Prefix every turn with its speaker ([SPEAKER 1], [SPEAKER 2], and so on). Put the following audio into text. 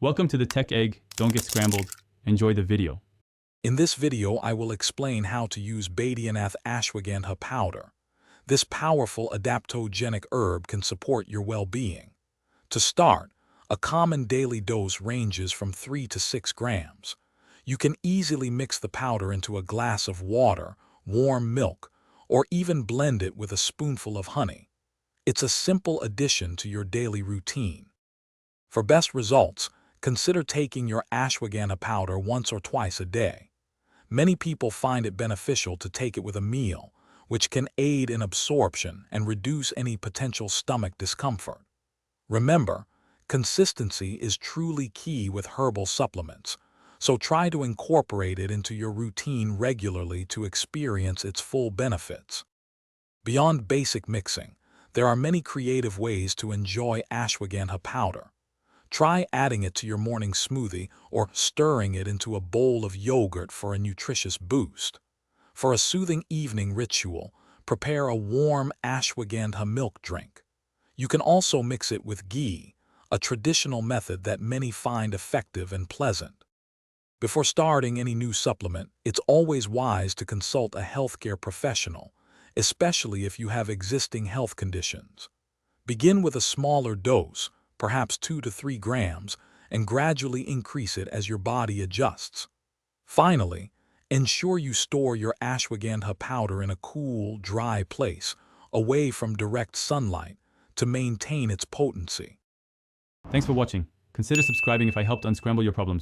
[SPEAKER 1] Welcome to the Tech Egg. Don't get scrambled. Enjoy the video.
[SPEAKER 2] In this video, I will explain how to use Baidyanath Ashwagandha powder. This powerful adaptogenic herb can support your well-being. To start, a common daily dose ranges from 3 to 6 grams. You can easily mix the powder into a glass of water, warm milk, or even blend it with a spoonful of honey. It's a simple addition to your daily routine. For best results, consider taking your ashwagandha powder once or twice a day. Many people find it beneficial to take it with a meal, which can aid in absorption and reduce any potential stomach discomfort. Remember, consistency is truly key with herbal supplements, so try to incorporate it into your routine regularly to experience its full benefits. Beyond basic mixing, there are many creative ways to enjoy ashwagandha powder. Try adding it to your morning smoothie or stirring it into a bowl of yogurt for a nutritious boost. For a soothing evening ritual, prepare a warm ashwagandha milk drink. You can also mix it with ghee, a traditional method that many find effective and pleasant. Before starting any new supplement, it's always wise to consult a healthcare professional, especially if you have existing health conditions. Begin with a smaller dose, perhaps 2 to 3 grams, and gradually increase it as your body adjusts. Finally, ensure you store your ashwagandha powder in a cool, dry place, away from direct sunlight, to maintain its potency.
[SPEAKER 1] Thanks for watching. Consider subscribing if I helped unscramble your problems.